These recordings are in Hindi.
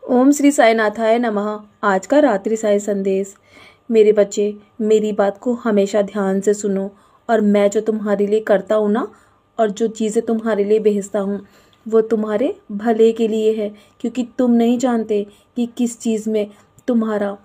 ओम श्री साईनाथाय नमः। आज का रात्रि साई संदेश। मेरे बच्चे, मेरी बात को हमेशा ध्यान से सुनो। और मैं जो तुम्हारे लिए करता हूँ ना, और जो चीज़ें तुम्हारे लिए भेजता हूँ, वो तुम्हारे भले के लिए है। क्योंकि तुम नहीं जानते कि किस चीज़ में तुम्हारा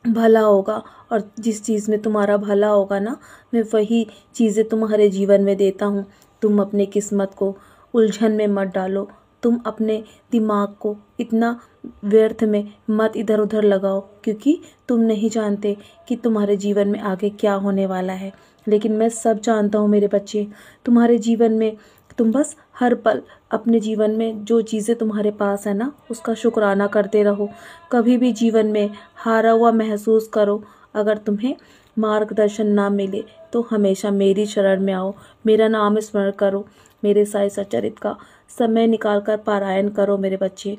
भला होगा, और जिस चीज़ में तुम्हारा भला होगा ना, मैं वही चीज़ें तुम्हारे जीवन में देता हूँ। तुम अपने किस्मत को उलझन में मत डालो। तुम अपने दिमाग को इतना व्यर्थ में मत इधर उधर लगाओ, क्योंकि तुम नहीं जानते कि तुम्हारे जीवन में आगे क्या होने वाला है। लेकिन मैं सब जानता हूँ मेरे बच्चे। तुम्हारे जीवन में तुम बस हर पल अपने जीवन में जो चीज़ें तुम्हारे पास है ना, उसका शुक्राना करते रहो। कभी भी जीवन में हारा हुआ महसूस करो, अगर तुम्हें मार्गदर्शन ना मिले तो हमेशा मेरी शरण में आओ, मेरा नाम स्मरण करो, मेरे साई सच्चरित का समय निकाल कर पारायण करो मेरे बच्चे।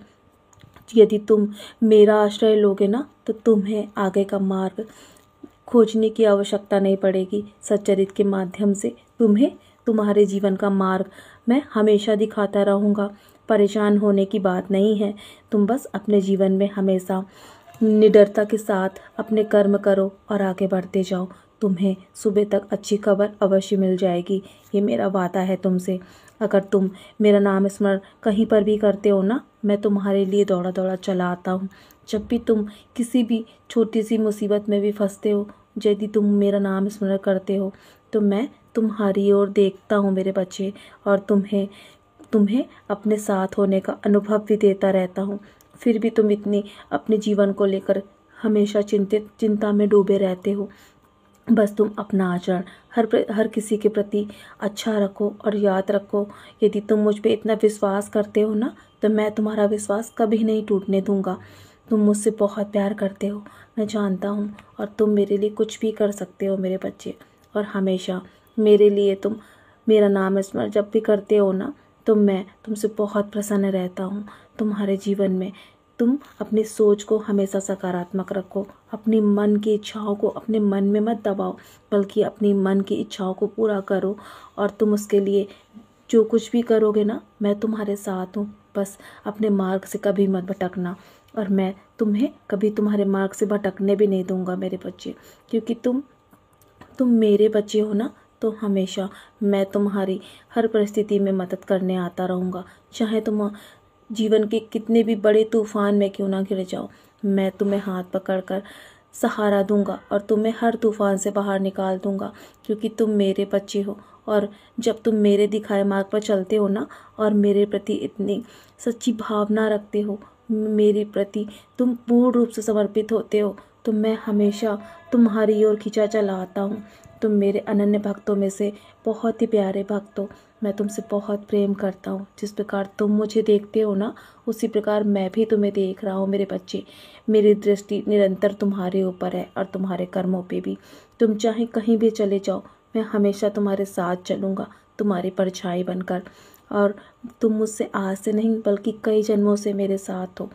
यदि तुम मेरा आश्रय लोगे ना, तो तुम्हें आगे का मार्ग खोजने की आवश्यकता नहीं पड़ेगी। सच्चरित के माध्यम से तुम्हें तुम्हारे जीवन का मार्ग मैं हमेशा दिखाता रहूँगा। परेशान होने की बात नहीं है। तुम बस अपने जीवन में हमेशा निडरता के साथ अपने कर्म करो और आगे बढ़ते जाओ। तुम्हें सुबह तक अच्छी खबर अवश्य मिल जाएगी, ये मेरा वादा है तुमसे। अगर तुम मेरा नाम स्मरण कहीं पर भी करते हो ना, मैं तुम्हारे लिए दौड़ा दौड़ा चला आता हूँ। जब भी तुम किसी भी छोटी सी मुसीबत में भी फंसते हो, यदि तुम मेरा नाम स्मरण करते हो, तो मैं तुम्हारी ओर देखता हूँ मेरे बच्चे, और तुम्हें तुम्हें अपने साथ होने का अनुभव भी देता रहता हूँ। फिर भी तुम इतनी अपने जीवन को लेकर हमेशा चिंता में डूबे रहते हो। बस तुम अपना आचरण हर किसी के प्रति अच्छा रखो, और याद रखो, यदि तुम मुझ पे इतना विश्वास करते हो ना, तो मैं तुम्हारा विश्वास कभी नहीं टूटने दूंगा। तुम मुझसे बहुत प्यार करते हो, मैं जानता हूँ, और तुम मेरे लिए कुछ भी कर सकते हो मेरे बच्चे। और हमेशा मेरे लिए तुम मेरा नाम स्मरण जब भी करते हो ना, तो मैं तुमसे बहुत प्रसन्न रहता हूँ। तुम्हारे जीवन में तुम अपनी सोच को हमेशा सकारात्मक रखो। अपनी मन की इच्छाओं को अपने मन में मत दबाओ, बल्कि अपनी मन की इच्छाओं को पूरा करो। और तुम उसके लिए जो कुछ भी करोगे ना, मैं तुम्हारे साथ हूँ। बस अपने मार्ग से कभी मत भटकना, और मैं तुम्हें कभी तुम्हारे मार्ग से भटकने भी नहीं दूंगा मेरे बच्चे। क्योंकि तुम मेरे बच्चे हो ना, तो हमेशा मैं तुम्हारी हर परिस्थिति में मदद करने आता रहूँगा। चाहे तुम जीवन के कितने भी बड़े तूफान में क्यों ना घिर जाओ, मैं तुम्हें हाथ पकड़कर सहारा दूंगा, और तुम्हें हर तूफान से बाहर निकाल दूंगा। क्योंकि तुम मेरे बच्चे हो, और जब तुम मेरे दिखाए मार्ग पर चलते हो ना, और मेरे प्रति इतनी सच्ची भावना रखते हो, मेरे प्रति तुम पूर्ण रूप से समर्पित होते हो, तो मैं हमेशा तुम्हारी ओर खींचा चला आता हूँ। तुम मेरे अनन्य भक्तों में से बहुत ही प्यारे भक्त हो। मैं तुमसे बहुत प्रेम करता हूँ। जिस प्रकार तुम मुझे देखते हो ना, उसी प्रकार मैं भी तुम्हें देख रहा हूँ मेरे बच्चे। मेरी दृष्टि निरंतर तुम्हारे ऊपर है, और तुम्हारे कर्मों पे भी। तुम चाहे कहीं भी चले जाओ, मैं हमेशा तुम्हारे साथ चलूँगा, तुम्हारी परछाई बनकर। और तुम मुझसे आज से नहीं, बल्कि कई जन्मों से मेरे साथ हो।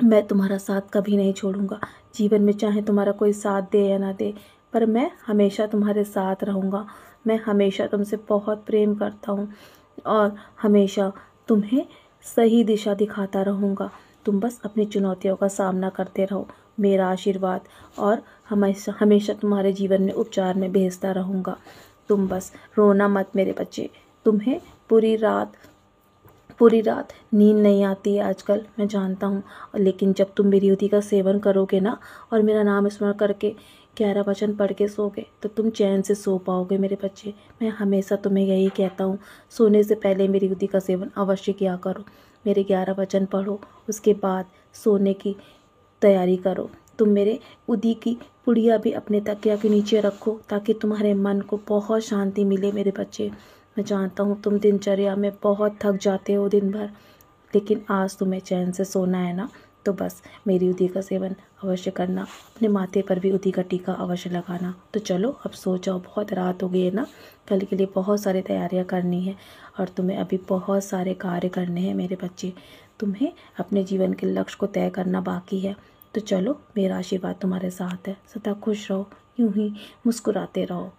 मैं तुम्हारा साथ कभी नहीं छोड़ूंगा। जीवन में चाहे तुम्हारा कोई साथ दे या ना दे, पर मैं हमेशा तुम्हारे साथ रहूँगा। मैं हमेशा तुमसे बहुत प्रेम करता हूँ, और हमेशा तुम्हें सही दिशा दिखाता रहूँगा। तुम बस अपनी चुनौतियों का सामना करते रहो। मेरा आशीर्वाद और हमेशा हमेशा तुम्हारे जीवन में उपचार में भेजता रहूँगा। तुम बस रोना मत मेरे बच्चे। तुम्हें पूरी रात नींद नहीं आती है आजकल, मैं जानता हूँ। लेकिन जब तुम मेरी युति का सेवन करोगे ना, और मेरा नाम स्मरण करके 11 वचन पढ़ के सोगे, तो तुम चैन से सो पाओगे मेरे बच्चे। मैं हमेशा तुम्हें यही कहता हूँ, सोने से पहले मेरी युति का सेवन अवश्य किया करो। मेरे 11 वचन पढ़ो, उसके बाद सोने की तैयारी करो। तुम मेरे उदी की पुड़िया भी अपने तकिया के नीचे रखो, ताकि तुम्हारे मन को बहुत शांति मिले मेरे बच्चे। मैं जानता हूँ तुम दिनचर्या में बहुत थक जाते हो दिन भर, लेकिन आज तुम्हें चैन से सोना है ना, तो बस मेरी उदी का सेवन अवश्य करना। अपने माथे पर भी उदी का टीका अवश्य लगाना। तो चलो अब सो जाओ, बहुत रात हो गई है ना। कल के लिए बहुत सारी तैयारियां करनी है, और तुम्हें अभी बहुत सारे कार्य करने हैं मेरे बच्चे। तुम्हें अपने जीवन के लक्ष्य को तय करना बाकी है। तो चलो, मेरा आशीर्वाद तुम्हारे साथ है। सदा खुश रहो, यूं ही मुस्कुराते रहो।